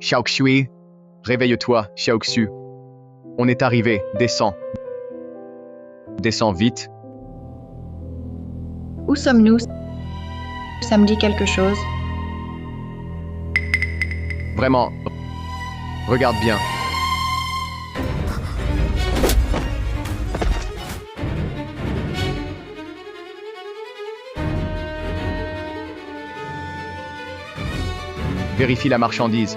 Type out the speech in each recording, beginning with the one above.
Xiaoxui, réveille-toi, Xiaoxu. On est arrivé, descends. Descends vite. Où sommes-nous? Ça me dit quelque chose. Vraiment. Regarde bien. Vérifie la marchandise.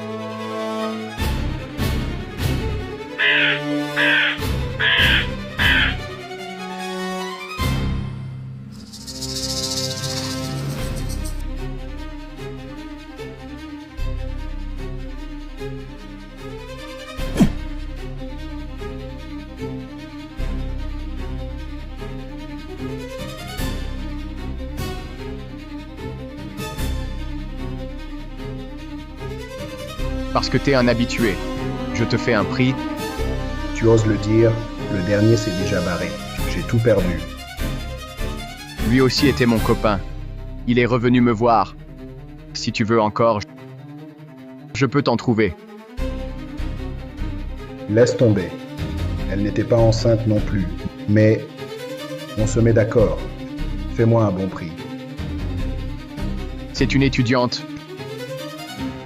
Parce que t'es un habitué. Je te fais un prix. Tu oses le dire, le dernier s'est déjà barré. J'ai tout perdu. Lui aussi était mon copain. Il est revenu me voir. Si tu veux encore, je peux t'en trouver. Laisse tomber. Elle n'était pas enceinte non plus. Mais on se met d'accord. Fais-moi un bon prix. C'est une étudiante.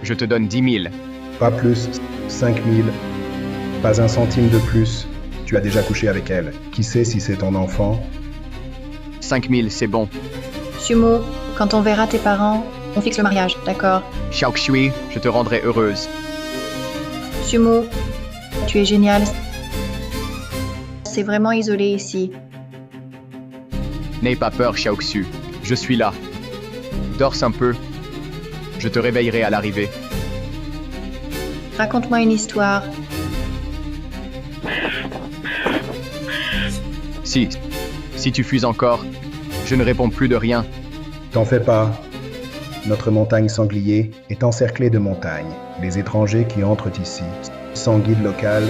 Je te donne 10 000. Pas plus, 5 000. Pas un centime de plus. Tu as déjà couché avec elle. Qui sait si c'est ton enfant? 5 000, c'est bon. Sumo, quand on verra tes parents, on fixe le mariage, d'accord? Xiaoxui, je te rendrai heureuse. Sumo, tu es génial. C'est vraiment isolé ici. N'aie pas peur, Xiaoxu. Je suis là. Dors un peu. Je te réveillerai à l'arrivée. Raconte-moi une histoire. Si tu fuis encore, je ne réponds plus de rien. T'en fais pas. Notre montagne sanglier est encerclée de montagnes. Les étrangers qui entrent ici, sans guide local,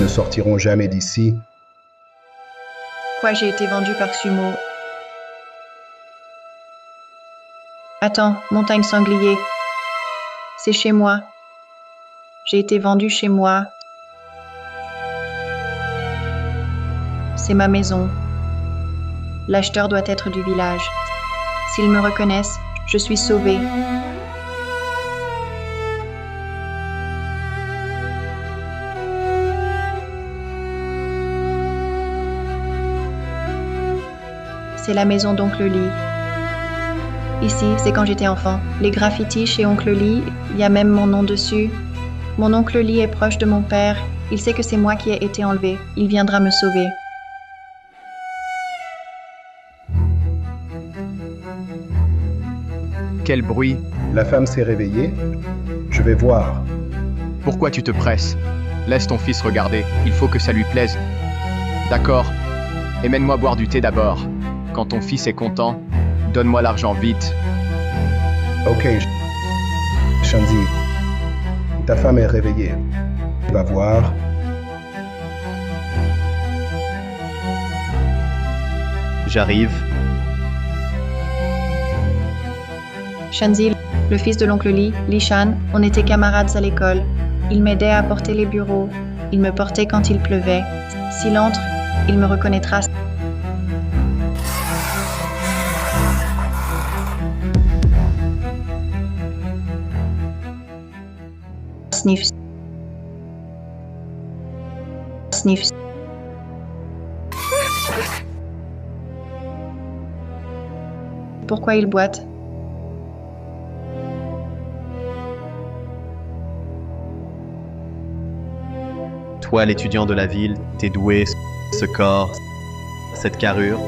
ne sortiront jamais d'ici. Quoi, j'ai été vendue par Sumo. Attends, montagne sanglier. C'est chez moi. J'ai été vendue chez moi. C'est ma maison. L'acheteur doit être du village. S'ils me reconnaissent, je suis sauvée. C'est la maison d'Oncle Lee. Ici, c'est quand j'étais enfant. Les graffitis chez Oncle Lee, il y a même mon nom dessus. Mon oncle Lee est proche de mon père. Il sait que c'est moi qui ai été enlevée. Il viendra me sauver. Quel bruit. La femme s'est réveillée. Je vais voir. Pourquoi tu te presses? Laisse ton fils regarder. Il faut que ça lui plaise. D'accord. Et mène-moi boire du thé d'abord. Quand ton fils est content, donne-moi l'argent vite. Ok, Shanzi. Ta femme est réveillée. Va voir. J'arrive. Shanzi, le fils de l'oncle Lee, Lee Shan, on était camarades à l'école. Il m'aidait à porter les bureaux. Il me portait quand il pleuvait. S'il entre, il me reconnaîtra. Sniff. Sniff. Pourquoi il boite? Toi, l'étudiant de la ville, t'es doué, ce corps, cette carrure.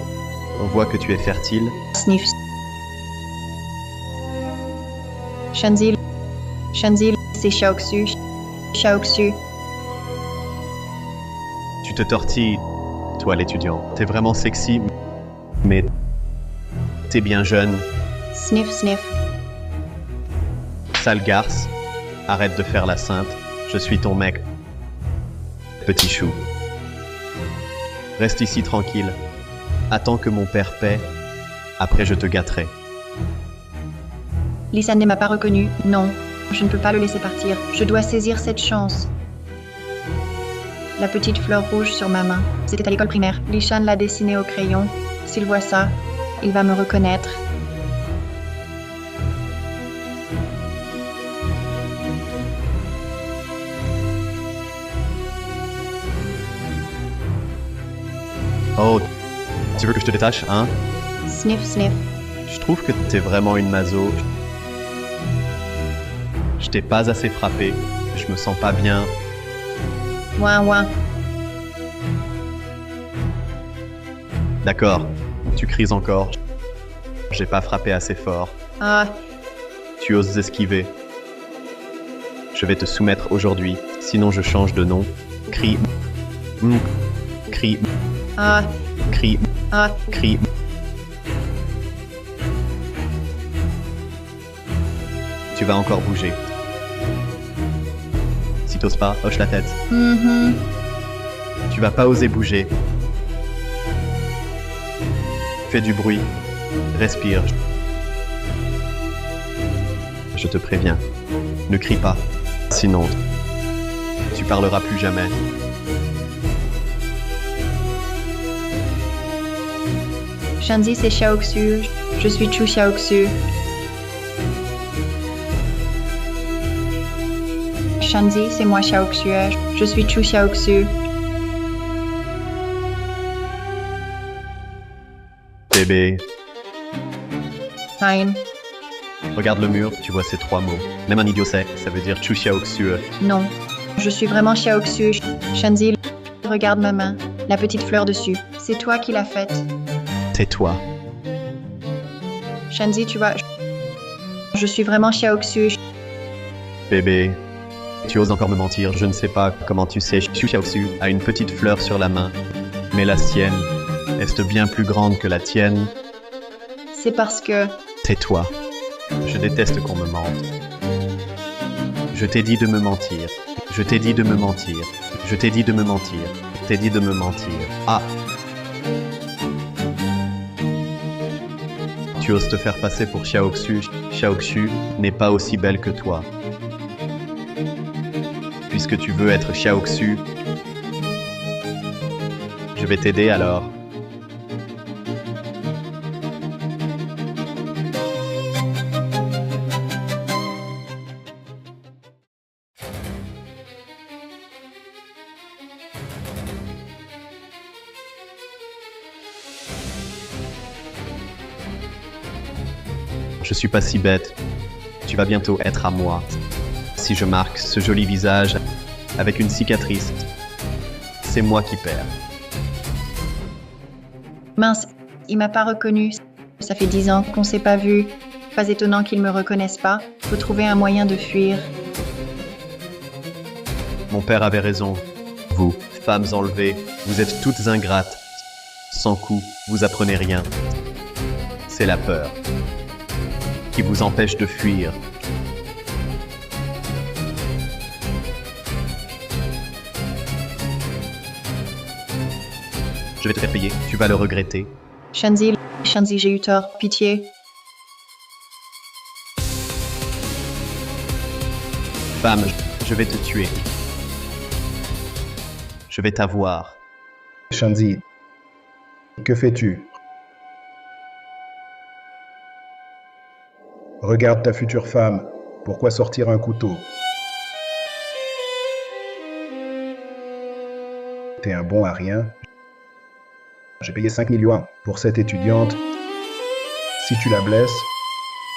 On voit que tu es fertile. Sniff. Shanzi, c'est Xiaoxu. Xiaoxu. Tu te tortilles, toi, l'étudiant. T'es vraiment sexy, mais t'es bien jeune. Sniff, sniff. Sale garce, arrête de faire la sainte. Je suis ton mec. Petit chou. Reste ici tranquille. Attends que mon père paie. Après, je te gâterai. Lisa ne m'a pas reconnu, non. Je ne peux pas le laisser partir. Je dois saisir cette chance. La petite fleur rouge sur ma main. C'était à l'école primaire. Lishan l'a dessinée au crayon. S'il voit ça, il va me reconnaître. Oh, tu veux que je te détache, hein? Sniff, sniff. Je trouve que t'es vraiment une maso. Je t'ai pas assez frappé. Je me sens pas bien. Ouin, ouin. D'accord, tu cries encore. J'ai pas frappé assez fort. Ah, Tu oses esquiver. Je vais te soumettre aujourd'hui, sinon je change de nom. Crie. Crie. ah, Crie. ah. Crie. Tu vas encore bouger. Si t'oses pas, hoche la tête. Mhm. Tu vas pas oser bouger. Fais du bruit. Respire. Je te préviens. Ne crie pas. Sinon, tu parleras plus jamais. Shanzi, c'est Xiaoxu. Je suis Chu Xiaoxu. Shanzi, c'est moi Xiaoxu. Je suis Chu Xiaoxu. Bébé, Fine. regarde le mur, tu vois ces 3 mots. Même un idiot sait, ça veut dire Chu Xiaoxue. Non. Je suis vraiment Xiaoxu. Shanzi, regarde ma main. La petite fleur dessus. C'est toi qui l'as faite. Tais-toi. Shanzi, tu vois. Je suis vraiment Xiaoxu. Bébé, tu oses encore me mentir, je ne sais pas comment tu sais. Chu Xiaoxu a une petite fleur sur la main. Mais la sienne, est bien plus grande que la tienne? C'est parce que. Tais-toi. Je déteste qu'on me mente. Je t'ai dit de me mentir. Je t'ai dit de me mentir. Je t'ai dit de me mentir. Je t'ai dit de me mentir. Ah! Tu oses te faire passer pour Xiaoxu. Xiaoxu n'est pas aussi belle que toi. Puisque tu veux être Xiaoxu, je vais t'aider alors. Je suis pas si bête. Tu vas bientôt être à moi. Si je marque ce joli visage avec une cicatrice, c'est moi qui perds. Mince, il m'a pas reconnu. Ça fait 10 ans qu'on s'est pas vu. Pas étonnant qu'il me reconnaisse pas. Faut trouver un moyen de fuir. Mon père avait raison. Vous, femmes enlevées, vous êtes toutes ingrates. Sans coup, vous apprenez rien. C'est la peur qui vous empêche de fuir. Je vais te faire payer, tu vas le regretter. Shanzi, j'ai eu tort. Pitié. Femme, je vais te tuer. Je vais t'avoir. Shanzi, que fais-tu? Regarde ta future femme. Pourquoi sortir un couteau? T'es un bon à rien. J'ai payé 5 000 yuans pour cette étudiante. Si tu la blesses,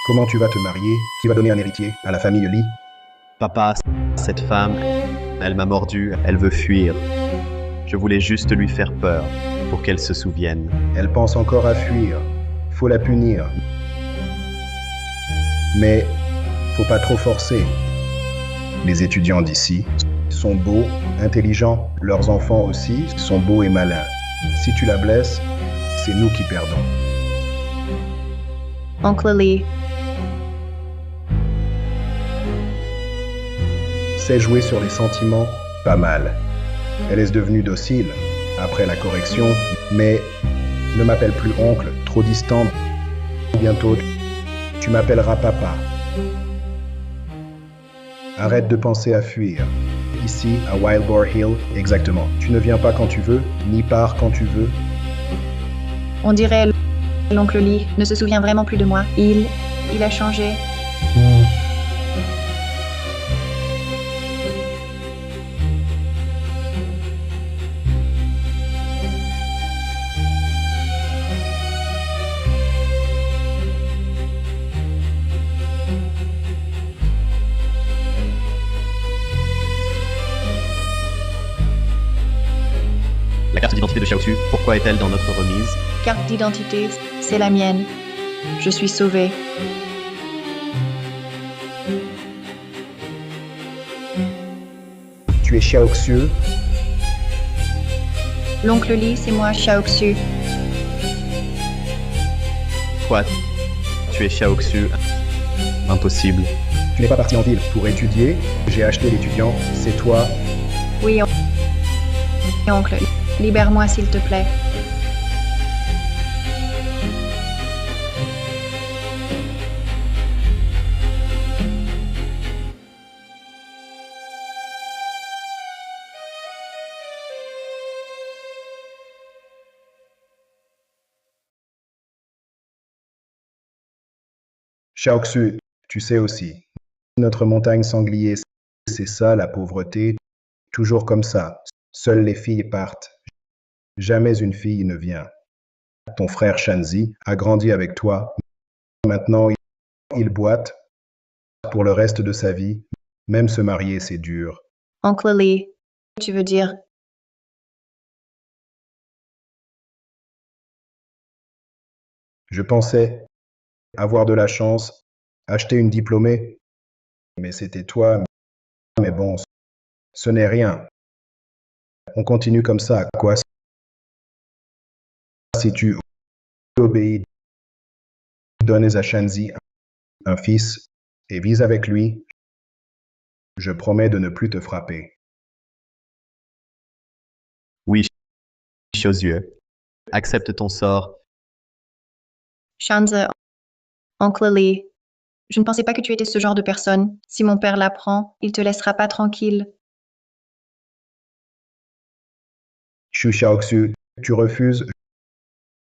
comment tu vas te marier? Qui va donner un héritier à la famille Li? Papa, cette femme, elle m'a mordu, elle veut fuir. Je voulais juste lui faire peur pour qu'elle se souvienne. Elle pense encore à fuir. Faut la punir. Mais faut pas trop forcer. Les étudiants d'ici sont beaux, intelligents. Leurs enfants aussi sont beaux et malins. Si tu la blesses, c'est nous qui perdons. Oncle Lee. Sait jouer sur les sentiments, pas mal. Elle est devenue docile après la correction, mais ne m'appelle plus oncle, trop distante. Bientôt, tu m'appelleras papa. Arrête de penser à fuir. Ici, à Wild Boar Hill, exactement. Tu ne viens pas quand tu veux, ni pars quand tu veux. On dirait l'oncle Lee ne se souvient vraiment plus de moi. Il a changé. La carte d'identité de Xiaoxu, pourquoi est-elle dans notre remise? Carte d'identité, c'est la mienne. Je suis sauvée. Tu es Xiaoxu. L'oncle Lee, c'est moi, Xiaoxu. Quoi? Tu es Xiaoxu? Impossible. Tu n'es pas parti en ville pour étudier. J'ai acheté l'étudiant. C'est toi. Oui, oncle. Libère-moi, s'il te plaît. Xiaoxu, tu sais aussi. Notre montagne sanglier, c'est ça la pauvreté. Toujours comme ça. Seules les filles partent. Jamais une fille ne vient. Ton frère Shanzi a grandi avec toi. Maintenant, il boite pour le reste de sa vie. Même se marier, c'est dur. Oncle Lee, tu veux dire? Je pensais avoir de la chance, acheter une diplômée. Mais c'était toi. Mais bon, ce n'est rien. On continue comme ça. Quoi? Si tu obéis, donnes à Shanzi un fils et vis avec lui, je promets de ne plus te frapper. Oui, Xiaoxu. Accepte ton sort. Shanzi, oncle Lee. Je ne pensais pas que tu étais ce genre de personne. Si mon père l'apprend, il te laissera pas tranquille. Shu Xiaoxu, tu refuses,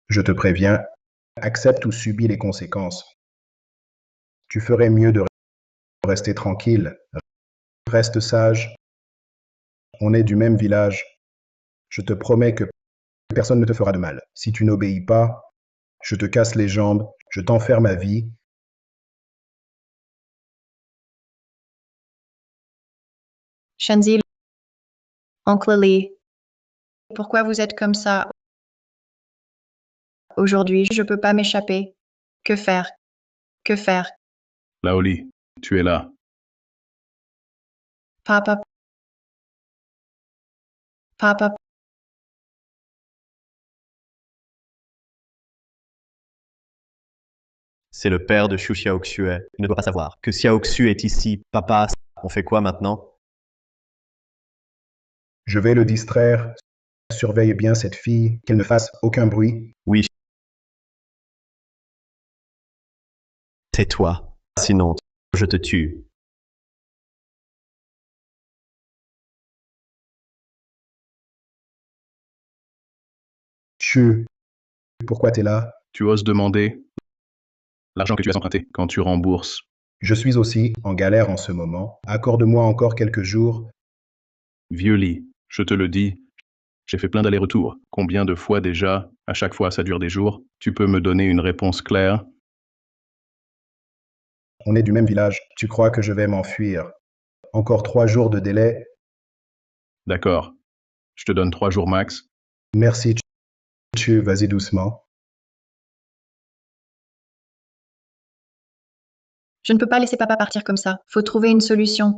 je te préviens, accepte ou subis les conséquences. Tu ferais mieux de rester tranquille. Reste sage. On est du même village. Je te promets que personne ne te fera de mal. Si tu n'obéis pas, je te casse les jambes, je t'enferme à vie. Shanzi, oncle Lee. Pourquoi vous êtes comme ça? Aujourd'hui, je peux pas m'échapper. Que faire? Que faire? Laoli, tu es là. Papa. Papa. C'est le père de Shu Xiaoxu. Il ne doit pas savoir que Xiaoxu est ici. Papa, on fait quoi maintenant? Je vais le distraire. Surveille bien cette fille, qu'elle ne fasse aucun bruit. Oui. Tais-toi. Sinon, je te tue. Shu, pourquoi t'es là? Tu oses demander l'argent que tu as emprunté quand tu rembourses. Je suis aussi en galère en ce moment. Accorde-moi encore quelques jours. Vieux lit, je te le dis. J'ai fait plein d'allers-retours. Combien de fois déjà? À chaque fois, ça dure des jours. Tu peux me donner une réponse claire? On est du même village. Tu crois que je vais m'enfuir? Encore 3 jours de délai. D'accord. Je te donne 3 jours max. Merci, Chu. Vas-y doucement. Je ne peux pas laisser papa partir comme ça. Faut trouver une solution.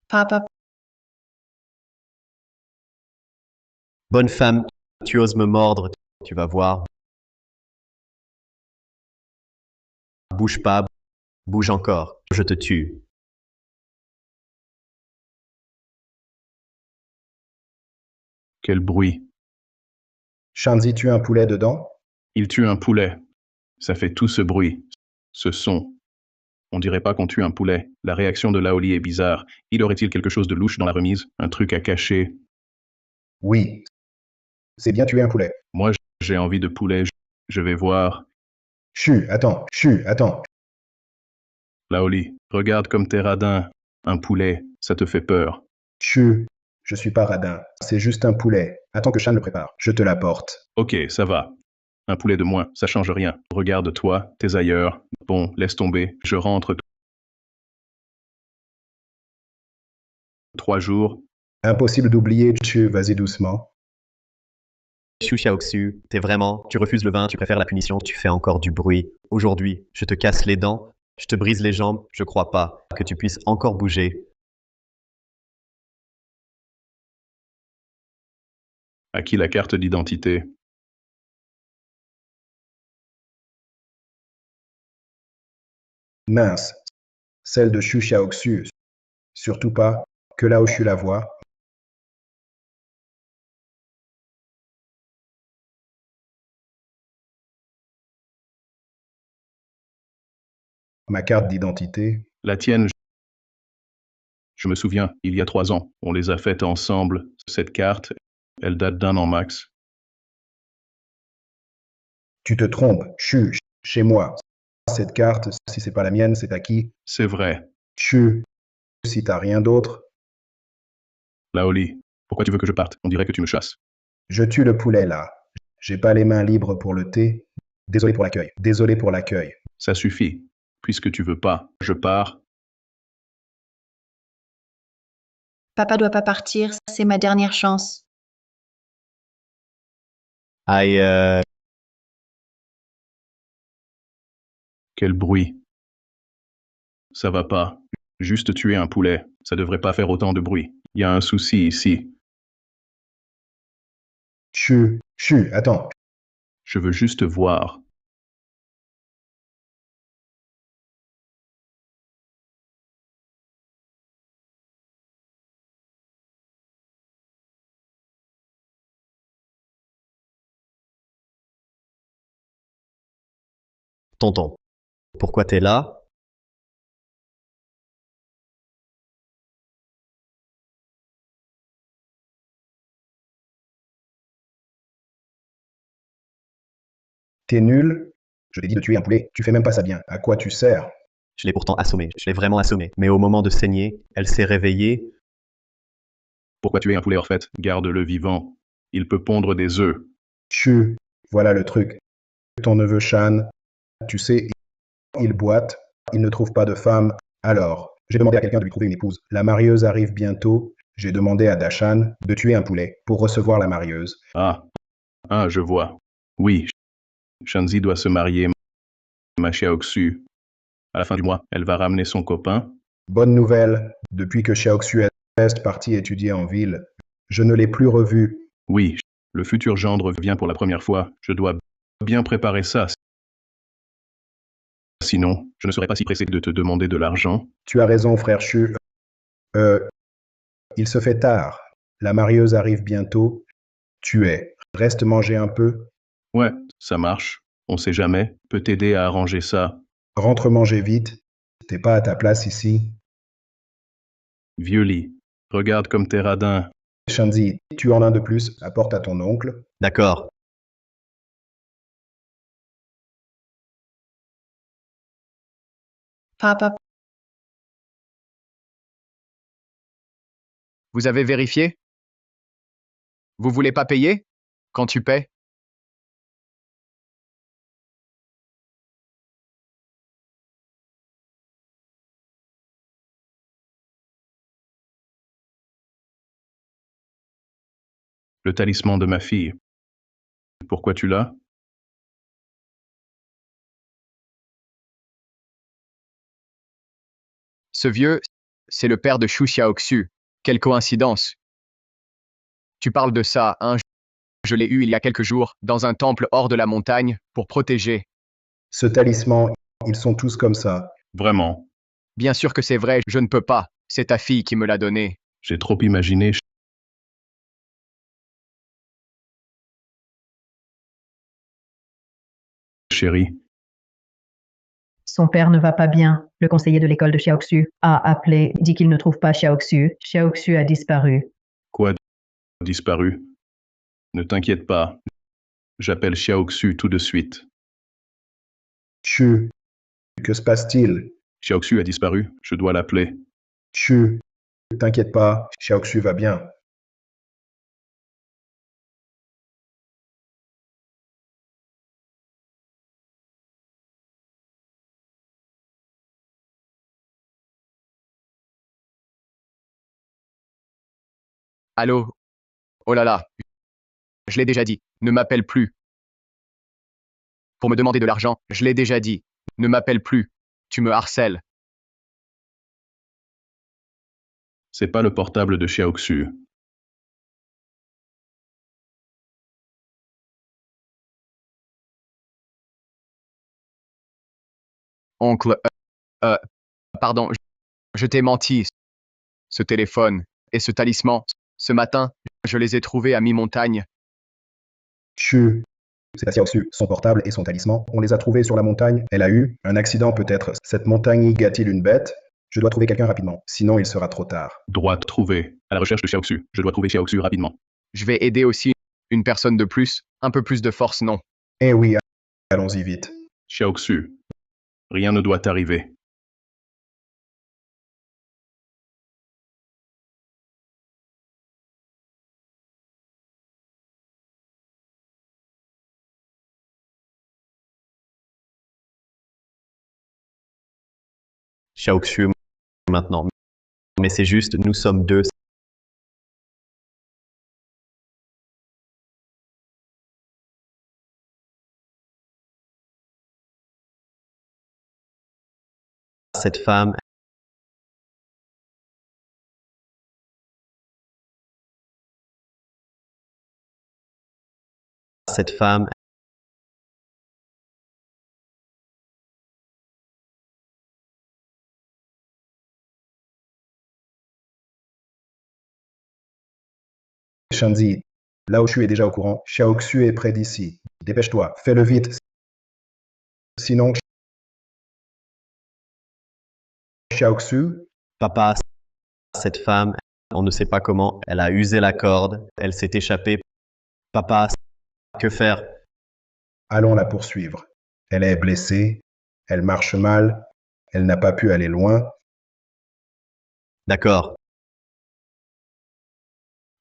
Papa. Bonne femme, tu oses me mordre. Tu vas voir. Bouge pas. Bouge encore. Je te tue. Quel bruit. Shanzi tue un poulet dedans? Il tue un poulet. Ça fait tout ce bruit. Ce son. On dirait pas qu'on tue un poulet. La réaction de Laoli est bizarre. Il aurait-il quelque chose de louche dans la remise? Un truc à cacher? Oui, c'est bien tuer un poulet. Moi, j'ai envie de poulet. Je vais voir. Chut, attends. Laoli, regarde comme t'es radin. Un poulet, ça te fait peur. Chut, je suis pas radin. C'est juste un poulet. Attends que Shan le prépare. Je te l'apporte. Ok, ça va. Un poulet de moins, ça change rien. Regarde-toi, t'es ailleurs. Bon, laisse tomber. Je rentre 3 jours. Impossible d'oublier, Chu, vas-y doucement. Xu Xiaoxu, tu refuses le vin, tu préfères la punition, tu fais encore du bruit. Aujourd'hui, je te casse les dents, je te brise les jambes, je crois pas que tu puisses encore bouger. À qui la carte d'identité? Mince. Celle de Shu Xiaoxu. Surtout pas que là où je la vois. Ma carte d'identité. La tienne, je me souviens, il y a 3 ans, on les a faites ensemble. Cette carte, elle date d'1 an max. Tu te trompes. Chu, chez moi. Cette carte, si c'est pas la mienne, c'est à qui? C'est vrai. Chu, si t'as rien d'autre. Laoli, pourquoi tu veux que je parte? On dirait que tu me chasses. Je tue le poulet là. J'ai pas les mains libres pour le thé. Désolé pour l'accueil. Désolé pour l'accueil. Ça suffit. Puisque tu veux pas, je pars. Papa doit pas partir, c'est ma dernière chance. Aïe, Quel bruit. Ça va pas. Juste tuer un poulet, ça devrait pas faire autant de bruit. Il y a un souci ici. Chu, attends. Je veux juste voir. tonton, pourquoi t'es là? T'es nul? Je t'ai dit de tuer un poulet. Tu fais même pas ça bien. À quoi tu sers? Je l'ai pourtant assommée, je l'ai vraiment assommée. Mais au moment de saigner, elle s'est réveillée. Pourquoi tuer un poulet en fait? Garde-le vivant. Il peut pondre des œufs. Chu, voilà le truc. Ton neveu Shan, tu sais, il boite, il ne trouve pas de femme. Alors, j'ai demandé à quelqu'un de lui trouver une épouse. La marieuse arrive bientôt. J'ai demandé à Dashan de tuer un poulet pour recevoir la marieuse. Ah, je vois. Oui, Shanzi doit se marier, ma Xiaoxu. À la fin du mois, elle va ramener son copain. Bonne nouvelle, depuis que Xiaoxu est parti étudier en ville, je ne l'ai plus revu. Oui, le futur gendre vient pour la première fois. Je dois bien préparer ça. Sinon, je ne serais pas si pressé de te demander de l'argent. Tu as raison, frère Chu. Il se fait tard. La marieuse arrive bientôt. Tu es. Reste manger un peu. Ouais, ça marche. On sait jamais. Peut t'aider à arranger ça. Rentre manger vite. T'es pas à ta place ici. Vieux lit. Regarde comme t'es radin. Shanzi, tu en as un de plus. Apporte à ton oncle. D'accord. Papa, Vous avez vérifié? Vous voulez pas payer? Quand tu paies? Le talisman de ma fille. Pourquoi tu l'as? Ce vieux, c'est le père de Shu Xiaoxu. Quelle coïncidence. Tu parles de ça, hein? Je l'ai eu il y a quelques jours, dans un temple hors de la montagne, pour protéger. Ce talisman, ils sont tous comme ça. Vraiment. Bien sûr que c'est vrai, je ne peux pas. C'est ta fille qui me l'a donné. J'ai trop imaginé. Chérie. Son père ne va pas bien. Le conseiller de l'école de Xiaoxu a appelé, dit qu'il ne trouve pas Xiaoxu. Xiaoxu a disparu. Quoi disparu? Ne t'inquiète pas. J'appelle Xiaoxu tout de suite. Chu, que se passe-t-il? Xiaoxu a disparu, je dois l'appeler. Chu, t'inquiète pas, Xiaoxu va bien. Allô? Oh là là, je l'ai déjà dit, ne m'appelle plus. Pour me demander de l'argent, je l'ai déjà dit, ne m'appelle plus. Tu me harcèles. C'est pas le portable de Xiaoxu. Oncle, euh, pardon, je t'ai menti. Ce téléphone et ce talisman, ce matin, je les ai trouvés à mi-montagne. Chu, c'est à Xiaoxu, son portable et son talisman. On les a trouvés sur la montagne. Elle a eu un accident peut-être. Cette montagne y a-t-il une bête? Je dois trouver quelqu'un rapidement, sinon il sera trop tard. Droite trouvée. À la recherche de Xiaoxu. Je dois trouver Xiaoxu rapidement. Je vais aider aussi une personne de plus, un peu plus de force, non? Eh oui, allons-y vite. Xiaoxu. Rien ne doit t'arriver. Xiaoxu maintenant. Mais c'est juste, nous sommes deux. Cette femme. Cette femme. Shanzi, Lao Shu est déjà au courant. Xiaoxu est près d'ici. Dépêche-toi, fais-le vite. Sinon, Xiaoxu, Papa, cette femme, on ne sait pas comment, elle a usé la corde, elle s'est échappée. Papa, que faire? allons la poursuivre. Elle est blessée, elle marche mal, elle n'a pas pu aller loin. D'accord.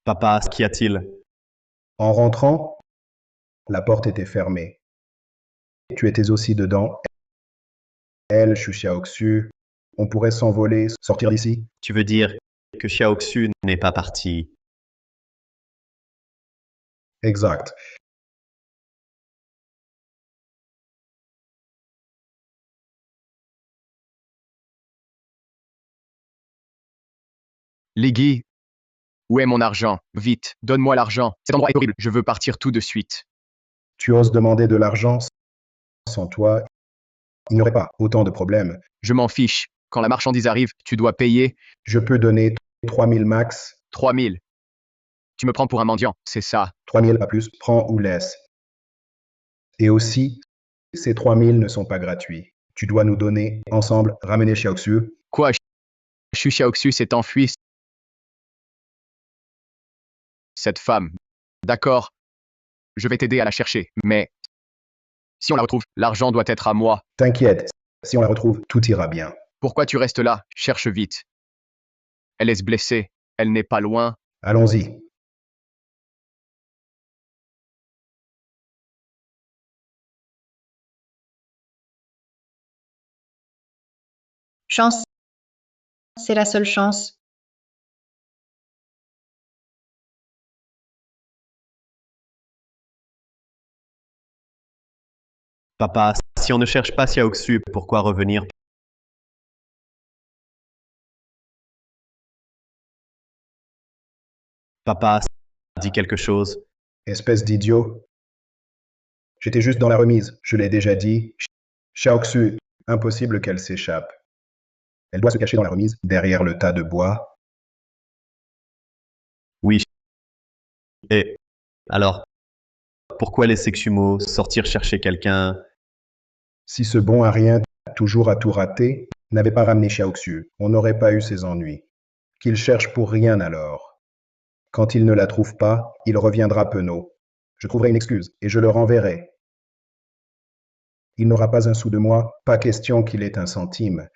Papa, qu'y a-t-il? En rentrant, la porte était fermée. Tu étais aussi dedans. Elle, Shu Xiaoxu, on pourrait s'envoler, sortir d'ici. Tu veux dire que Xiaoxu n'est pas parti? Exact. Liggy, où est mon argent? Vite, donne-moi l'argent. Cet endroit est horrible. Je veux partir tout de suite. Tu oses demander de l'argent sans toi, il n'y aurait pas autant de problèmes. Je m'en fiche. Quand la marchandise arrive, tu dois payer Je peux donner 3000 max, 3000. Tu me prends pour un mendiant, c'est ça. 3000 pas plus, prends ou laisse. Et aussi, ces 3000 ne sont pas gratuits. Tu dois nous donner, ensemble, ramener Xiaoxu. Quoi? Shu Xiaoxu s'est enfui. Cette femme. D'accord. Je vais t'aider à la chercher, mais si on la retrouve, l'argent doit être à moi. T'inquiète, si on la retrouve, tout ira bien. Pourquoi tu restes là? Cherche vite. Elle est blessée. Elle n'est pas loin. Allons-y. Chance, c'est la seule chance. Papa, si on ne cherche pas Xiaoxu, pourquoi revenir? Papa, dis quelque chose. Espèce d'idiot. J'étais juste dans la remise, je l'ai déjà dit. Xiaoxu, impossible qu'elle s'échappe. Elle doit se cacher dans la remise, derrière le tas de bois. Oui. Et alors, pourquoi laisser Xumo sortir chercher quelqu'un? Si ce bon à rien toujours à tout rater, n'avait pas ramené Xiaoxu, on n'aurait pas eu ces ennuis. Qu'il cherche pour rien alors. Quand il ne la trouve pas, il reviendra penaud. Je trouverai une excuse et je le renverrai. Il n'aura pas un sou de moi, pas question qu'il ait un centime.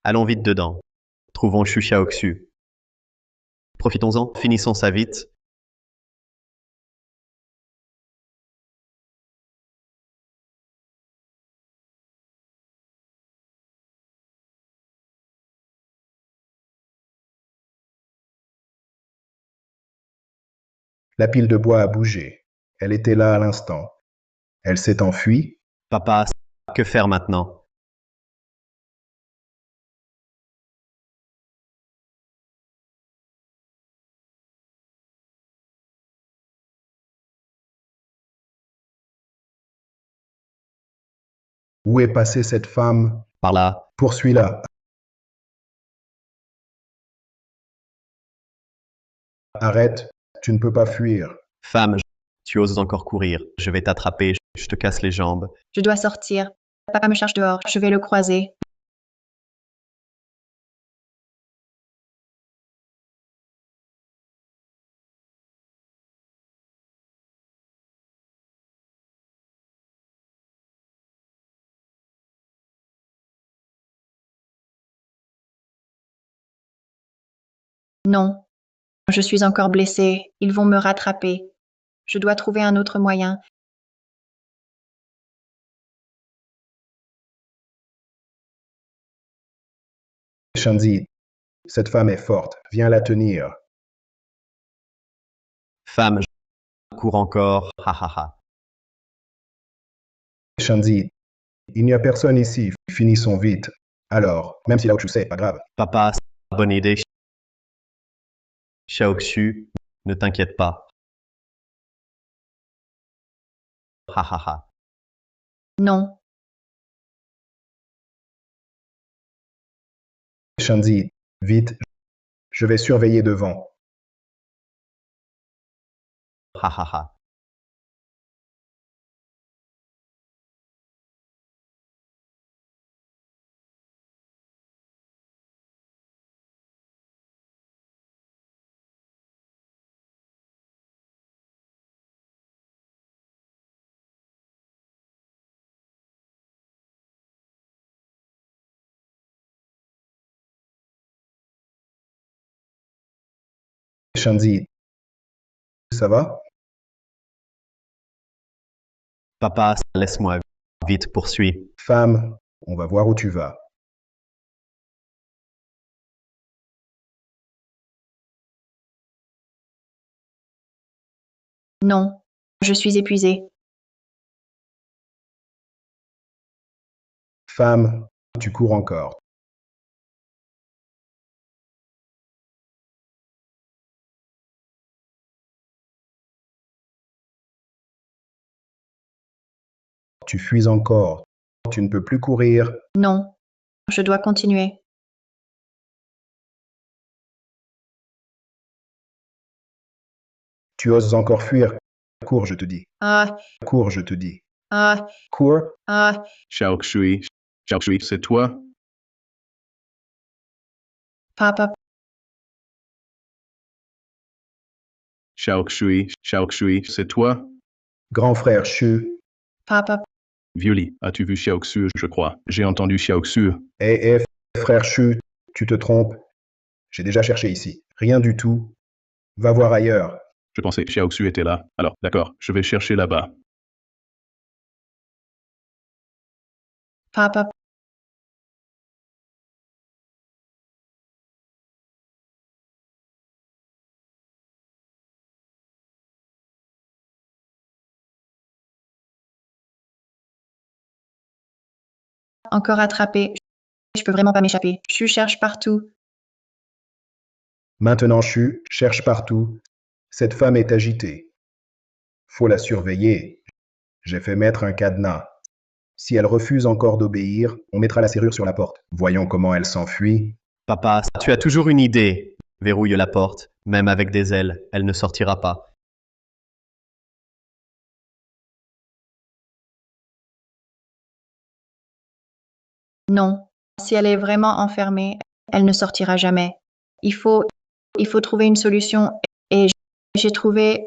Allons vite dedans. Trouvons Shu Xiaoxu. Profitons-en, finissons ça vite. La pile de bois a bougé. Elle était là à l'instant. Elle s'est enfuie. Papa, que faire maintenant? Où est passée cette femme? Par là. Poursuis-la. Arrête, tu ne peux pas fuir. Femme, tu oses encore courir. Je vais t'attraper, je te casse les jambes. Je dois sortir. Papa me cherche dehors. Je vais le croiser. Non. Je suis encore blessée. Ils vont me rattraper. Je dois trouver un autre moyen. Shanzi, cette femme est forte. Viens la tenir. Femme, je cours encore. Ha ha ha. Shanzi, il n'y a personne ici. Finissons vite. Alors, même si là où tu sais, pas grave. Papa, bonne idée. Xiaoxu, ne t'inquiète pas. Ha ha ha. Non. Shanzi, vite. Je vais surveiller devant. Ha ha ha. Shanzi, ça va? Papa, laisse-moi. Vite, poursuis. Femme, on va voir où tu vas. Non. Je suis épuisée. Femme, tu cours encore. Tu fuis encore. Tu ne peux plus courir. Non. Je dois continuer. Tu oses encore fuir. Cours, je te dis. Ah, Cours, je te dis. ah, Cours. ah. Xiaoxui, Xiaoxui, c'est toi? Papa, Xiaoxui, Xiaoxui, c'est toi? Grand frère Shu. papa, Violi, as-tu vu Xiaoxu, je crois? J'ai entendu Xiaoxu. Frère Shu, tu te trompes. J'ai déjà cherché ici. Rien du tout. Va voir ailleurs. Je pensais que Xiaoxu était là. Alors, d'accord, je vais chercher là-bas. papa. Encore attrapé. Je peux vraiment pas m'échapper. Je cherche partout. Maintenant Shu, cherche partout. Cette femme est agitée. Faut la surveiller. J'ai fait mettre un cadenas. Si elle refuse encore d'obéir, on mettra la serrure sur la porte. Voyons comment elle s'enfuit. Papa, tu as toujours une idée. Verrouille la porte. Même avec des ailes, elle ne sortira pas. Non. Si elle est vraiment enfermée, elle ne sortira jamais. Il faut trouver une solution et j'ai trouvé.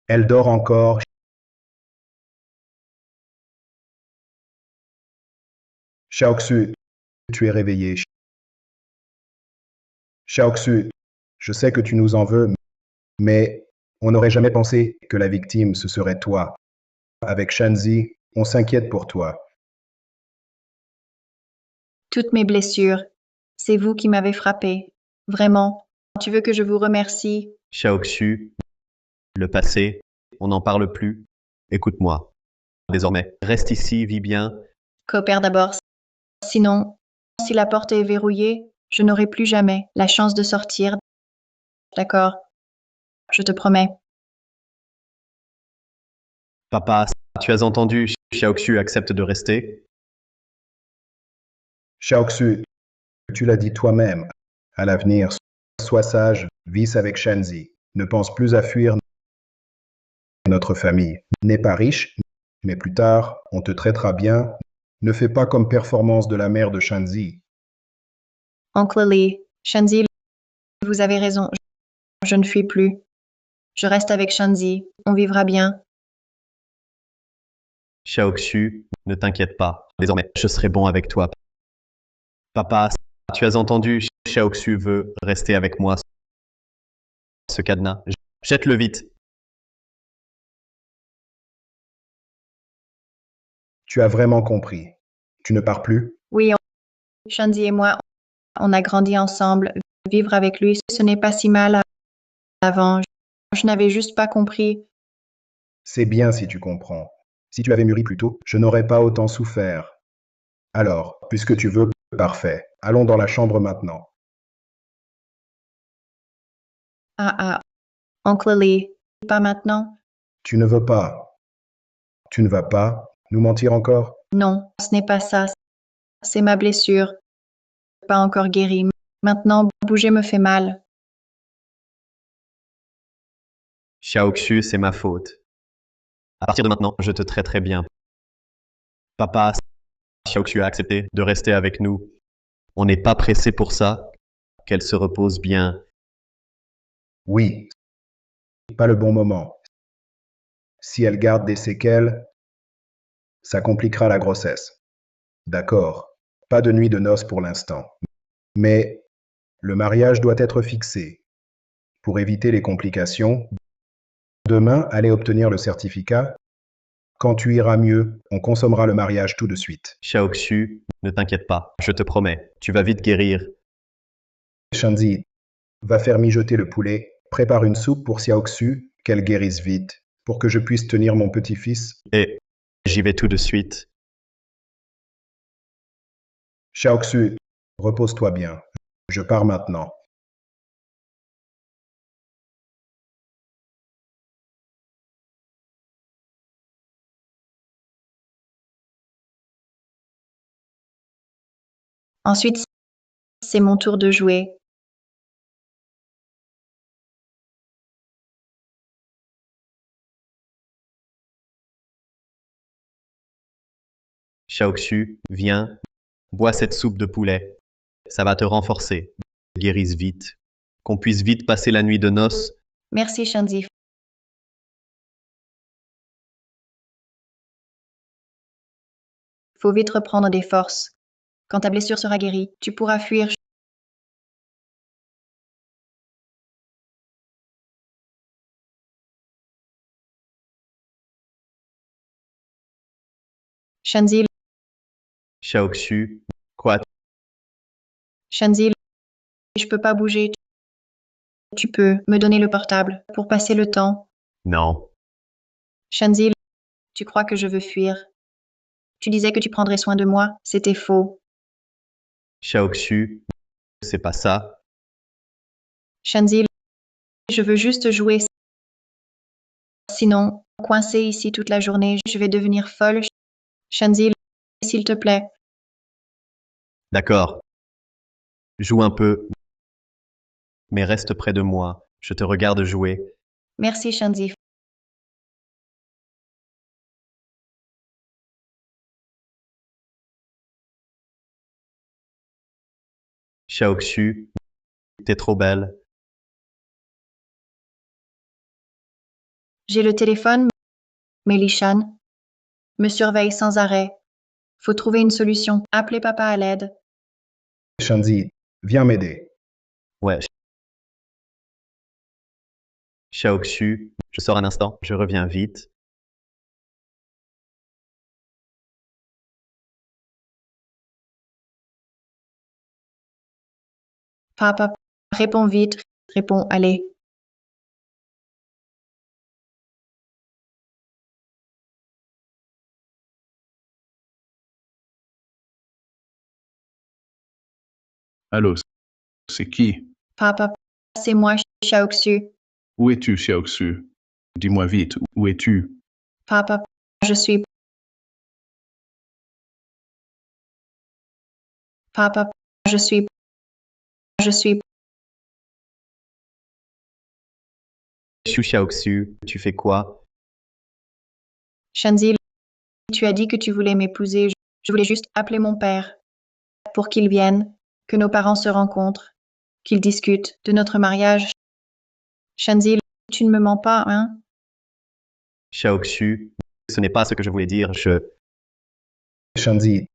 Elle dort encore. Xiaoxu, tu es réveillé. Xiaoxu, je sais que tu nous en veux, mais on n'aurait jamais pensé que la victime, ce serait toi. Avec Shanzi, on s'inquiète pour toi. Toutes mes blessures. C'est vous qui m'avez frappé. Vraiment. Tu veux que je vous remercie? Xiaoxu, le passé, on n'en parle plus. Écoute-moi. Désormais, reste ici, vis bien. Coopère d'abord. Sinon, si la porte est verrouillée, je n'aurai plus jamais la chance de sortir. D'accord. Je te promets. Papa, tu as entendu, Xiaoxu accepte de rester. Xiaoxu, tu l'as dit toi-même. À l'avenir, sois sage, vis avec Shanzi. Ne pense plus à fuir notre famille. N'est pas riche, mais plus tard, on te traitera bien. Ne fais pas comme performance de la mère de Shanzi. Oncle Lee, Shanzi, vous avez raison. Je ne fuis plus. Je reste avec Shanzi. On vivra bien. Xiaoxu, ne t'inquiète pas. Désormais, je serai bon avec toi. Papa, tu as entendu, Xiaoxu veut rester avec moi. Ce cadenas, jette-le vite. Tu as vraiment compris. Tu ne pars plus? Oui, Shanzi et moi, on a grandi ensemble. Vivre avec lui, ce n'est pas si mal avant. Je n'avais juste pas compris. C'est bien si tu comprends. Si tu avais mûri plus tôt, je n'aurais pas autant souffert. Alors, puisque tu veux, parfait. Allons dans la chambre maintenant. Ah, Oncle Lee, pas maintenant? Tu ne veux pas. Tu ne vas pas nous mentir encore? Non, ce n'est pas ça. C'est ma blessure. Pas encore guérie. Maintenant, bouger me fait mal. Xiaoxu, c'est ma faute. À partir de maintenant, je te traiterai bien. Papa, Xiaoxu a accepté de rester avec nous. On n'est pas pressé pour ça. Qu'elle se repose bien. Oui. Pas le bon moment. Si elle garde des séquelles, ça compliquera la grossesse. D'accord. Pas de nuit de noces pour l'instant. Mais le mariage doit être fixé. Pour éviter les complications, demain, allez obtenir le certificat. Quand tu iras mieux, on consommera le mariage tout de suite. Xiaoxu, ne t'inquiète pas. Je te promets, tu vas vite guérir. Shanzi, va faire mijoter le poulet. Prépare une soupe pour Xiaoxu, qu'elle guérisse vite, pour que je puisse tenir mon petit-fils. Et j'y vais tout de suite. Xiaoxu, repose-toi bien. Je pars maintenant. Ensuite, c'est mon tour de jouer. Xiaoxu, viens, bois cette soupe de poulet. Ça va te renforcer. Guérisse vite. Qu'on puisse vite passer la nuit de noces. Merci, Shanzi. Faut vite reprendre des forces. Quand ta blessure sera guérie, tu pourras fuir. Shanzi, Xiaoxu, quoi? Shanzi, je peux pas bouger. Tu peux me donner le portable pour passer le temps. Non. Shanzi, tu crois que je veux fuir? Tu disais que tu prendrais soin de moi. C'était faux. Xiaoxu, c'est pas ça. Shanzi, je veux juste jouer. Sinon, coincée ici toute la journée, je vais devenir folle. Shanzi, s'il te plaît. D'accord. Joue un peu. Mais reste près de moi. Je te regarde jouer. Merci, Shanzi. Xiaoxu, t'es trop belle. J'ai le téléphone, mais Lishan me surveille sans arrêt. Faut trouver une solution. Appelez papa à l'aide. Shanzi, viens m'aider. Ouais. Xiaoxu, je sors un instant, je reviens vite. Papa, réponds vite. Réponds, allez. Allô, c'est qui? Papa, c'est moi, Xiaoxu. Où es-tu, Xiaoxu? Dis-moi vite, où es-tu? Papa, je suis. Papa, je suis. Je suis. Xu Xiaoxu, tu fais quoi? Shanzi, tu as dit que tu voulais m'épouser. Je voulais juste appeler mon père pour qu'il vienne, que nos parents se rencontrent, qu'ils discutent de notre mariage. Shanzi, tu ne me mens pas, hein? Xiaoxu, ce n'est pas ce que je voulais dire, Shanzi.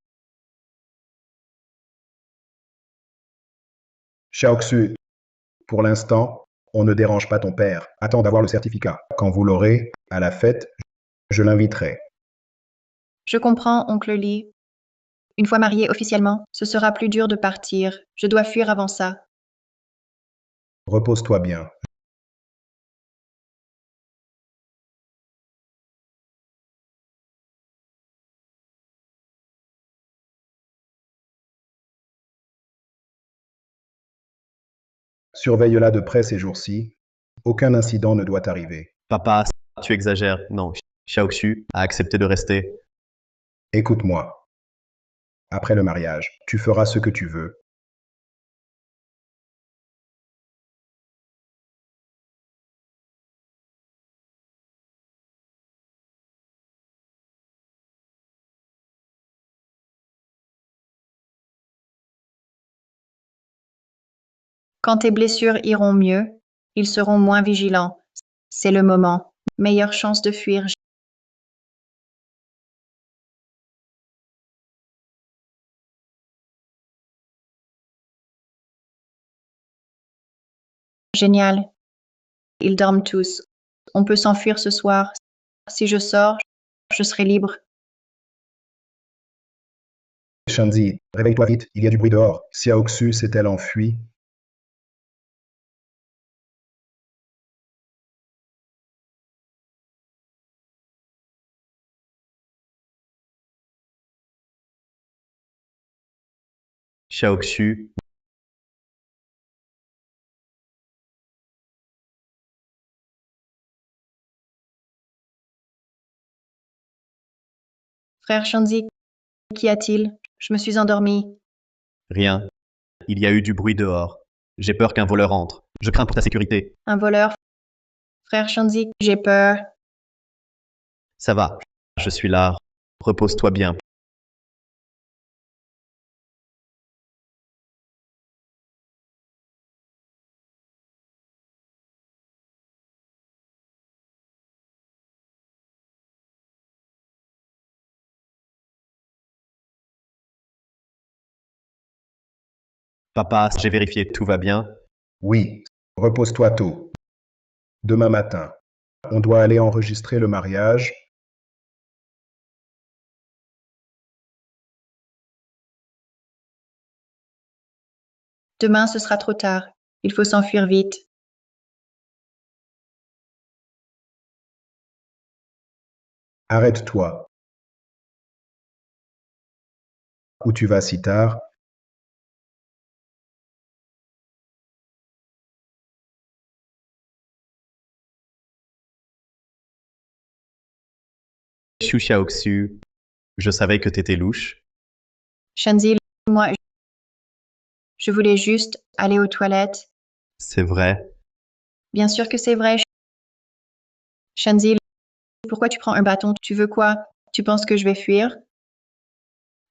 Xiaoxu, pour l'instant, on ne dérange pas ton père. Attends d'avoir le certificat. Quand vous l'aurez, à la fête, je l'inviterai. Je comprends, oncle Lee. Une fois marié officiellement, ce sera plus dur de partir. Je dois fuir avant ça. Repose-toi bien. Surveille-la de près ces jours-ci. Aucun incident ne doit arriver. Papa, tu exagères. Non, Xiaoxu a accepté de rester. Écoute-moi. Après le mariage, tu feras ce que tu veux. Quand tes blessures iront mieux, ils seront moins vigilants. C'est le moment. Meilleure chance de fuir. Génial. Ils dorment tous. On peut s'enfuir ce soir. Si je sors, je serai libre. Shanzi, réveille-toi vite, il y a du bruit dehors. Xiaoxu s'est-elle enfuie? Xiaoxu, Frère Shanzi, qu'y a-t-il? Je me suis endormie. rien. Il y a eu du bruit dehors. J'ai peur qu'un voleur entre. Je crains pour ta sécurité. Un voleur. Frère Shanzi, j'ai peur. Ça va. Je suis là. Repose-toi bien. Papa, j'ai vérifié, tout va bien. Oui, repose-toi tôt. Demain matin, on doit aller enregistrer le mariage. Demain, ce sera trop tard. Il faut s'enfuir vite. Arrête-toi. Où tu vas si tard? Xu Xiaoxu, je savais que t'étais louche. Shanzi, moi, je voulais juste aller aux toilettes. C'est vrai. Bien sûr que c'est vrai. Shanzi, pourquoi tu prends un bâton? Tu veux quoi? Tu penses que je vais fuir?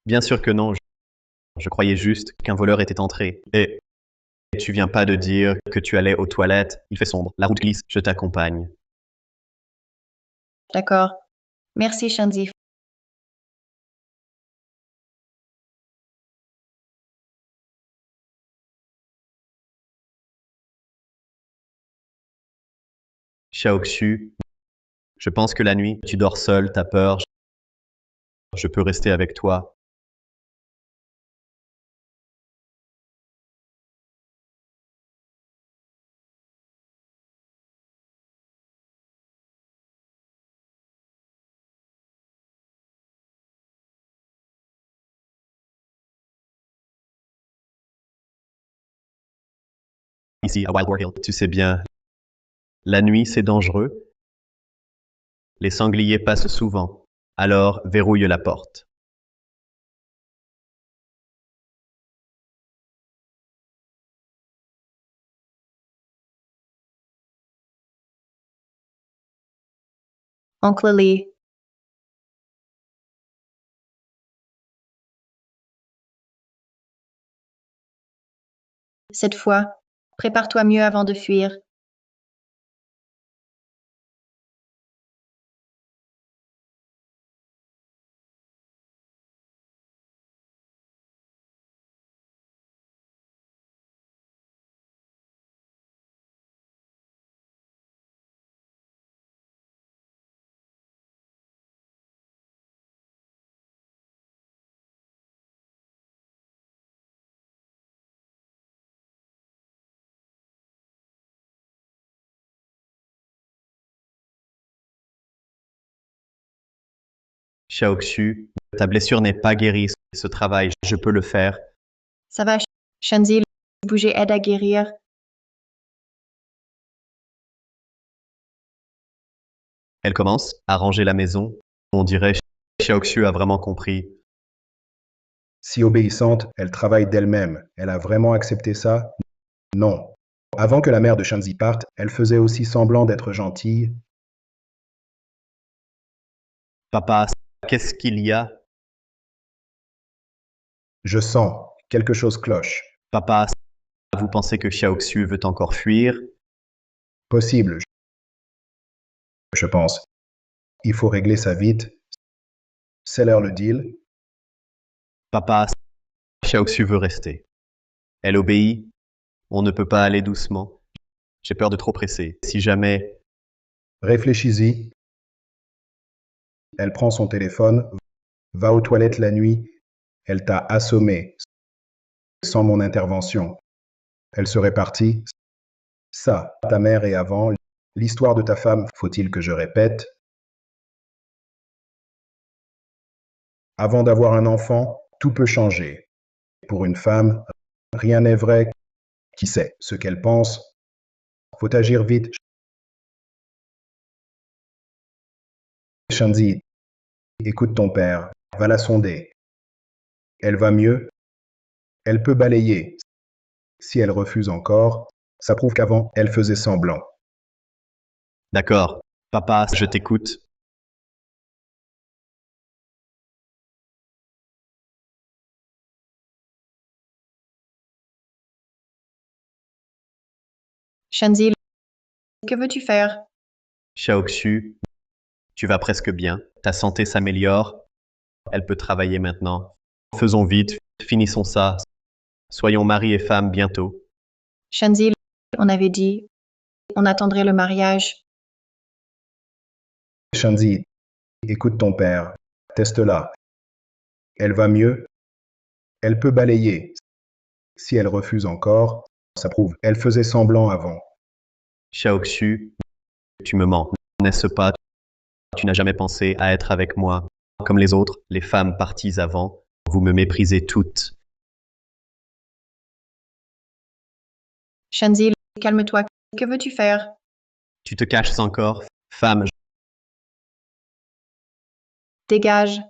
Bien sûr que non. Je croyais juste qu'un voleur était entré. Et tu viens pas de dire que tu allais aux toilettes. Il fait sombre. La route glisse. Je t'accompagne. D'accord. Merci, Shanzi. Xiaoxu, je pense que la nuit, tu dors seul, t'as peur. Je peux rester avec toi. Ici, à Wildwood Hill. Tu sais bien, la nuit, c'est dangereux. Les sangliers passent souvent. Alors, verrouille la porte. Oncle Lee. Cette fois, prépare-toi mieux avant de fuir. Xiaoxu, ta blessure n'est pas guérie. Ce travail, je peux le faire. Ça va, Shanzi, bouger aide à guérir. Elle commence à ranger la maison. On dirait Xiaoxu a vraiment compris. Si obéissante, elle travaille d'elle-même. Elle a vraiment accepté ça? Non. Avant que la mère de Shanzi parte, elle faisait aussi semblant d'être gentille. Papa, qu'est-ce qu'il y a? Je sens, quelque chose cloche. Papa, vous pensez que Xiaoxu veut encore fuir? Possible, je pense. Il faut régler ça vite. C'est l'heure le deal. Papa, Xiaoxu veut rester. Elle obéit. On ne peut pas aller doucement. J'ai peur de trop presser. Si jamais... Réfléchis-y. Elle prend son téléphone, va aux toilettes la nuit. Elle t'a assommé, sans mon intervention. Elle serait partie. Ça, ta mère et avant, l'histoire de ta femme, faut-il que je répète? Avant d'avoir un enfant, tout peut changer. Pour une femme, rien n'est vrai. Qui sait ce qu'elle pense? Faut agir vite. Shanzi, écoute ton père, va la sonder. Elle va mieux, elle peut balayer. Si elle refuse encore, ça prouve qu'avant, elle faisait semblant. D'accord. Papa, je t'écoute. Shanzi, que veux-tu faire? Xiaoxu, tu vas presque bien. Ta santé s'améliore. Elle peut travailler maintenant. Faisons vite. Finissons ça. Soyons mari et femme bientôt. Shanzi, on avait dit, on attendrait le mariage. Shanzi, écoute ton père, teste-la. Elle va mieux, elle peut balayer. Si elle refuse encore, ça prouve elle faisait semblant avant. Xiaoxu, tu me mens, n'est-ce pas? Tu n'as jamais pensé à être avec moi. Comme les autres, les femmes parties avant, vous me méprisez toutes. Shanzi, calme-toi. Que veux-tu faire? Tu te caches encore, femme. Dégage.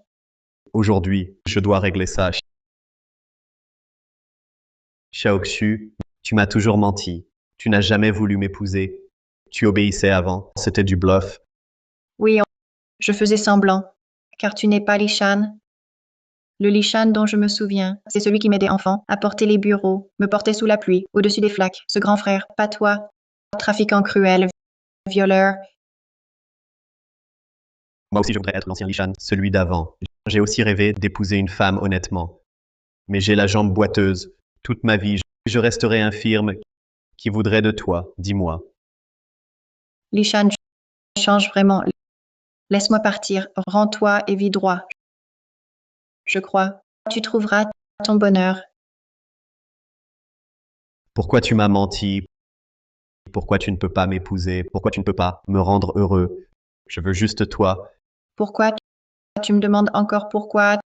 Aujourd'hui, je dois régler ça. Xiaoxu, tu m'as toujours menti. Tu n'as jamais voulu m'épouser. Tu obéissais avant. C'était du bluff. Oui, je faisais semblant, car tu n'es pas Lishan. Le Lishan dont je me souviens, c'est celui qui m'aidait enfant à porter les bureaux, me portait sous la pluie, au-dessus des flaques. Ce grand frère, pas toi. Trafiquant cruel, violeur. Moi aussi, je voudrais être l'ancien Lishan, celui d'avant. J'ai aussi rêvé d'épouser une femme honnêtement. Mais j'ai la jambe boiteuse. Toute ma vie, je resterai infirme. Qui voudrait de toi, dis-moi. Lishan, change vraiment. Laisse-moi partir. Rends-toi et vis droit. Je crois. Tu trouveras ton bonheur. Pourquoi tu m'as menti? Pourquoi tu ne peux pas m'épouser? Pourquoi tu ne peux pas me rendre heureux? Je veux juste toi. Pourquoi tu me demandes encore pourquoi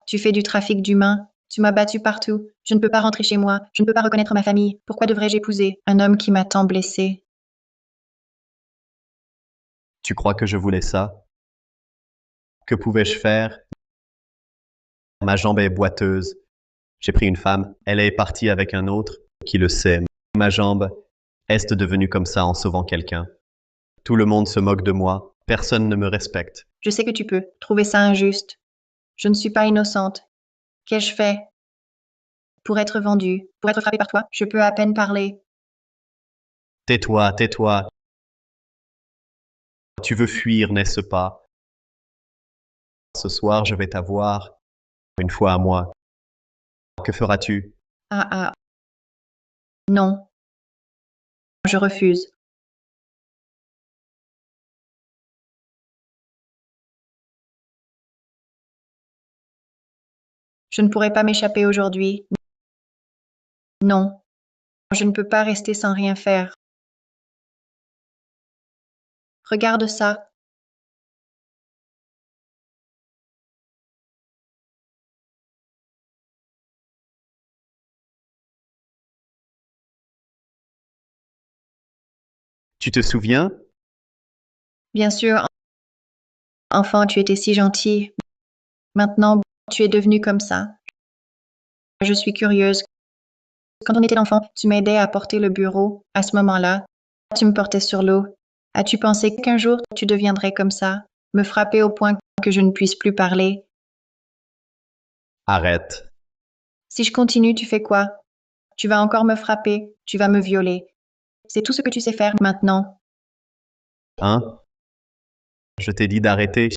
tu fais du trafic d'humains? Tu m'as battu partout. Je ne peux pas rentrer chez moi. Je ne peux pas reconnaître ma famille. Pourquoi devrais-je épouser un homme qui m'a tant blessé? Tu crois que je voulais ça? Que pouvais-je faire? Ma jambe est boiteuse. J'ai pris une femme. Elle est partie avec un autre. Qui le sait? Ma jambe est devenue comme ça en sauvant quelqu'un. Tout le monde se moque de moi. Personne ne me respecte. Je sais que tu peux trouver ça injuste. Je ne suis pas innocente. Qu'ai-je fait pour être vendue, pour être frappée par toi? Je peux à peine parler. Tais-toi, tais-toi. Tu veux fuir, n'est-ce pas? Ce soir, je vais t'avoir. Une fois à moi. Que feras-tu? Ah. Non. Je refuse. Je ne pourrai pas m'échapper aujourd'hui. Non. Je ne peux pas rester sans rien faire. Regarde ça. Tu te souviens? Bien sûr, enfant, tu étais si gentil. Maintenant, tu es devenu comme ça. Je suis curieuse. Quand on était enfant, tu m'aidais à porter le bureau. À ce moment-là, tu me portais sur l'eau. As-tu pensé qu'un jour tu deviendrais comme ça, me frapper au point que je ne puisse plus parler? Arrête. Si je continue, tu fais quoi? Tu vas encore me frapper, tu vas me violer. C'est tout ce que tu sais faire maintenant. Hein? Je t'ai dit d'arrêter.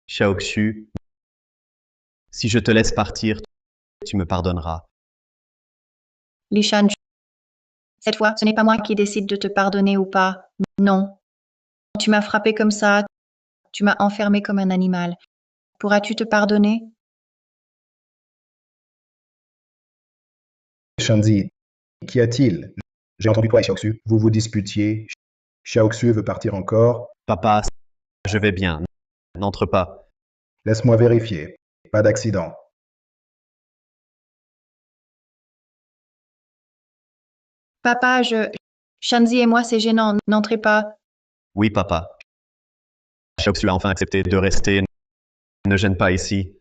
Xiaoxu. Si je te laisse partir, tu me pardonneras. Lishan, cette fois, ce n'est pas moi qui décide de te pardonner ou pas. Non. Tu m'as frappé comme ça, tu m'as enfermé comme un animal. Pourras-tu te pardonner? Shanzi, qu'y a-t-il? J'ai entendu toi et Xiaoxu, vous vous disputiez. Xiaoxu veut partir encore. Papa, je vais bien. N'entre pas. Laisse-moi vérifier. Pas d'accident. Papa, Shanzi et moi, c'est gênant, n'entrez pas. Oui, papa. Xiaoxu a enfin accepté de rester. Ne gêne pas ici.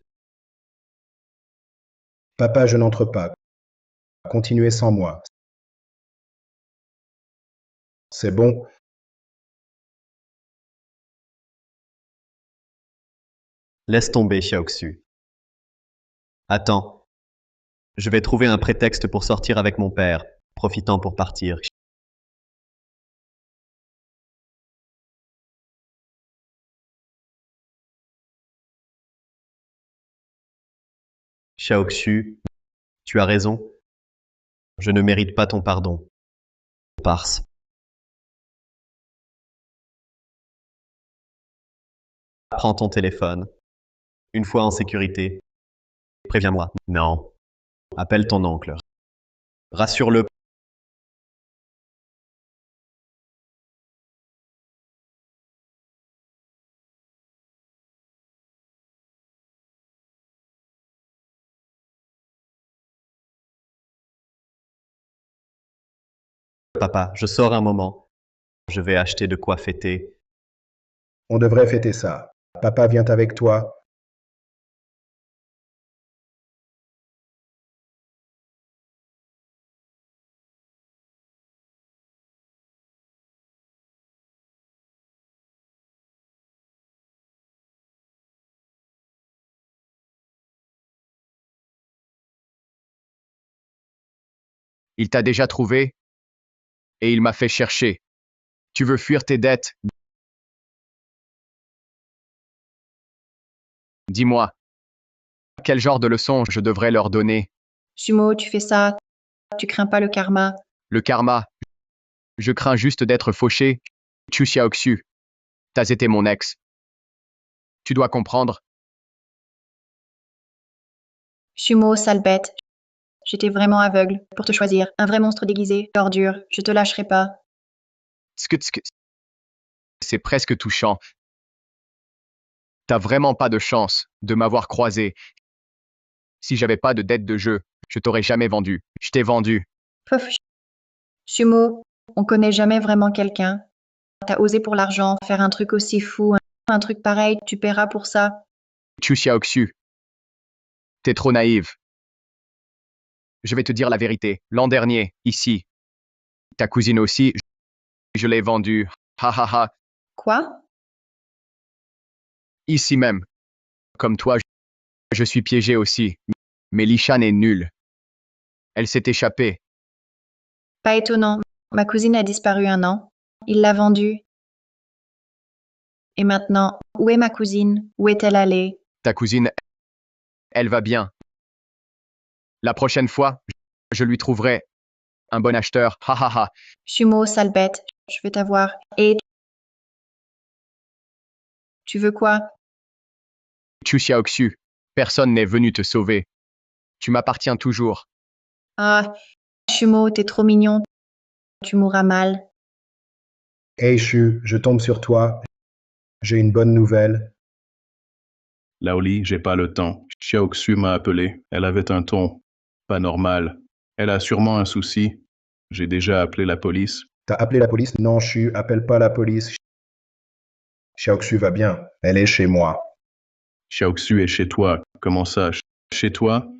Papa, je n'entre pas. Continuez sans moi. C'est bon. Laisse tomber, Xiaoxu. Attends. Je vais trouver un prétexte pour sortir avec mon père, profitant pour partir. Xiaoxu, tu as raison. Je ne mérite pas ton pardon. Parse. Prends ton téléphone. Une fois en sécurité, préviens-moi. Non. Appelle ton oncle. Rassure-le. Papa, je sors un moment. Je vais acheter de quoi fêter. On devrait fêter ça. Papa vient avec toi. Il t'a déjà trouvé et il m'a fait chercher. Tu veux fuir tes dettes? Dis-moi, quel genre de leçon je devrais leur donner? Sumo, tu fais ça, tu crains pas le karma. Le karma. Je crains juste d'être fauché. Chu Xiaoxu, t'as été mon ex. Tu dois comprendre. Sumo, sale bête. J'étais vraiment aveugle pour te choisir. Un vrai monstre déguisé, ordure, je te lâcherai pas. Tsk. C'est presque touchant. T'as vraiment pas de chance de m'avoir croisé. Si j'avais pas de dette de jeu, je t'aurais jamais vendu. Je t'ai vendu. Pouf. Sumo, on connaît jamais vraiment quelqu'un. T'as osé pour l'argent faire un truc aussi fou, un truc pareil, tu paieras pour ça. Chu Xiaoxu, t'es trop naïve. Je vais te dire la vérité. L'an dernier, ici, ta cousine aussi, je l'ai vendue. Ha ha ha. Quoi? Ici même. Comme toi, je suis piégé aussi. Mais Lishan est nulle. Elle s'est échappée. Pas étonnant. Ma cousine a disparu un an. Il l'a vendue. Et maintenant, où est ma cousine? Où est-elle allée? Ta cousine, elle va bien. La prochaine fois, je lui trouverai un bon acheteur. Ha ha ha. Sumo, sale bête, je vais t'avoir. Et tu veux quoi? Chu Xiaoxu, personne n'est venu te sauver. Tu m'appartiens toujours. Ah, Sumo, t'es trop mignon. Tu mourras mal. Hey Shu, je tombe sur toi. J'ai une bonne nouvelle. Laoli, j'ai pas le temps. Xiaoxu m'a appelé. Elle avait un ton pas normal. Elle a sûrement un souci. J'ai déjà appelé la police. T'as appelé la police? Non, Shu, appelle pas la police. Xiaoxu va bien. Elle est chez moi. Xiaoxu est chez toi. Comment ça? Chez toi?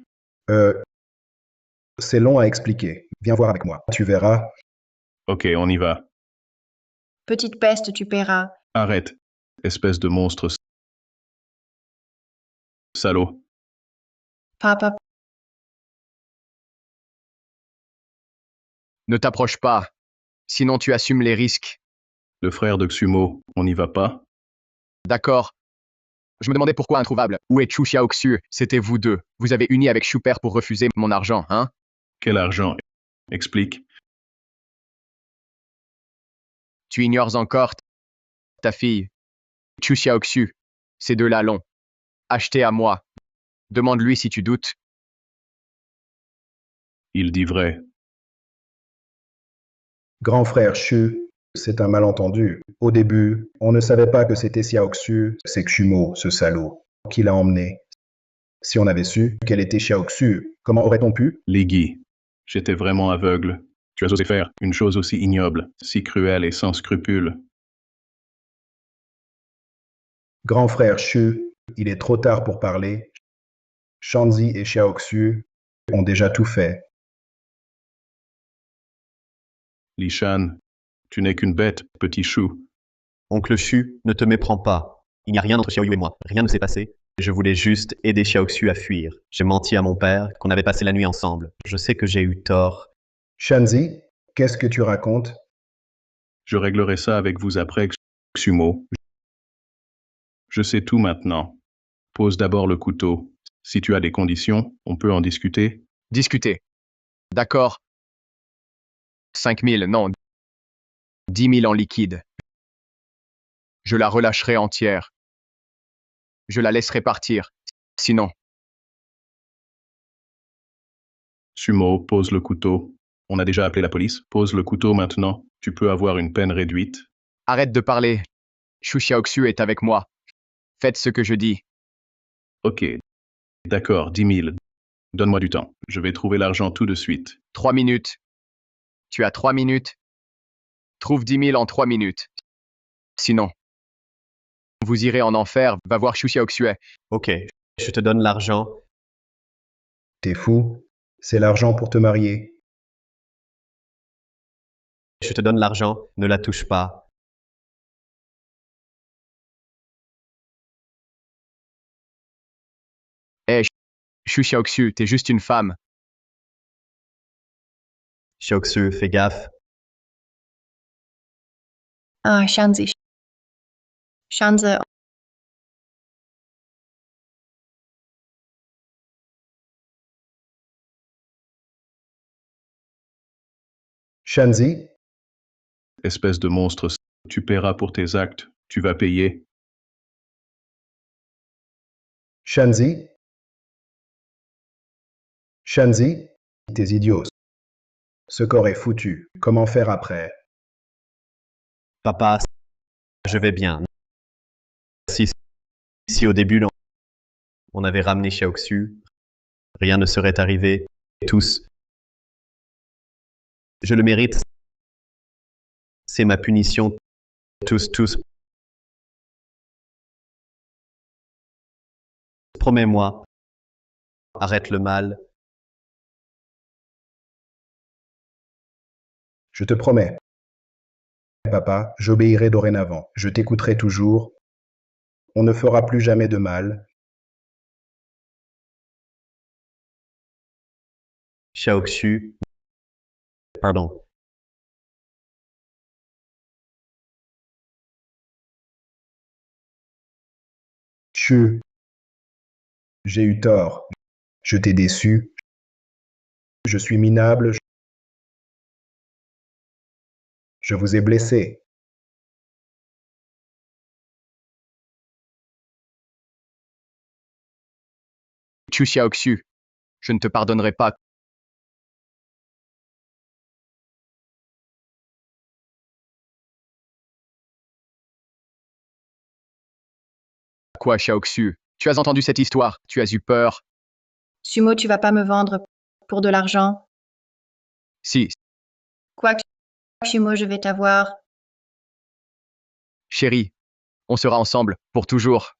Euh, c'est long à expliquer. Viens voir avec moi. Tu verras. Ok, on y va. Petite peste, tu paieras. Arrête, espèce de monstre salaud. Papa, Ne t'approche pas. Sinon tu assumes les risques. Le frère de Xumo, on n'y va pas? D'accord. Je me demandais pourquoi introuvable. Où est Chu Xiaoxu? C'était vous deux. Vous avez uni avec Shuper pour refuser mon argent, hein? Quel argent? Explique. Tu ignores encore ta fille. Chu Xiaoxu. Ces deux-là l'ont acheté à moi. Demande-lui si tu doutes. Il dit vrai. Grand frère Shu, c'est un malentendu. Au début, on ne savait pas que c'était Xiaoxu, c'est Xumo, ce salaud, qui l'a emmené. Si on avait su qu'elle était Xiaoxu, comment aurait-on pu? Ligui, j'étais vraiment aveugle. Tu as osé faire une chose aussi ignoble, si cruelle et sans scrupules. Grand frère Shu, il est trop tard pour parler. Shanzi et Xiaoxu ont déjà tout fait. Lishan, tu n'es qu'une bête, petit chou. Oncle Chu, ne te méprends pas. Il n'y a rien entre Xiaoyu et moi. Rien ne s'est passé. Je voulais juste aider Xiaoxu à fuir. J'ai menti à mon père qu'on avait passé la nuit ensemble. Je sais que j'ai eu tort. Shanzi, qu'est-ce que tu racontes? Je réglerai ça avec vous après, Xumo. Je sais tout maintenant. Pose d'abord le couteau. Si tu as des conditions, on peut en discuter. Discutez. D'accord. 5 000, non. 10 000 en liquide. Je la relâcherai entière. Je la laisserai partir. Sinon, Sumo, pose le couteau. On a déjà appelé la police. Pose le couteau maintenant. Tu peux avoir une peine réduite. arrête de parler. Chu Xiaoxu est avec moi. Faites ce que je dis. Ok. D'accord, 10 000. Donne-moi du temps. Je vais trouver l'argent tout de suite. 3 minutes. Tu as 3 minutes. Trouve 10 000 en 3 minutes. Sinon, vous irez en enfer. Va voir Chu Xiaoxu. Ok, je te donne l'argent. T'es fou? C'est l'argent pour te marier. Je te donne l'argent. Ne la touche pas. Hé, Chu Xiaoxu, t'es juste une femme. Xiaoxu, fais gaffe. Ah, Shanzi. Shanze. Shanzi, Espèce de monstre, tu paieras pour tes actes, tu vas payer. Shanzi, Shanzi, t'es idiot. Ce corps est foutu. Comment faire après? Papa, je vais bien. Si au début on avait ramené Xiaoxu, rien ne serait arrivé. Tous. Je le mérite. C'est ma punition. Tous. Promets-moi. Arrête le mal. Je te promets. Papa, j'obéirai dorénavant. Je t'écouterai toujours. On ne fera plus jamais de mal. Xiaoxu. Pardon. Chu, j'ai eu tort. Je t'ai déçu. Je suis minable. Je vous ai blessé. Chu Xiaoxu, je ne te pardonnerai pas. Quoi, Xiaoxu? Tu as entendu cette histoire? Tu as eu peur? Sumo, tu vas pas me vendre pour de l'argent. Si, Quoi que Sumo, je vais t'avoir. chérie, on sera ensemble pour toujours.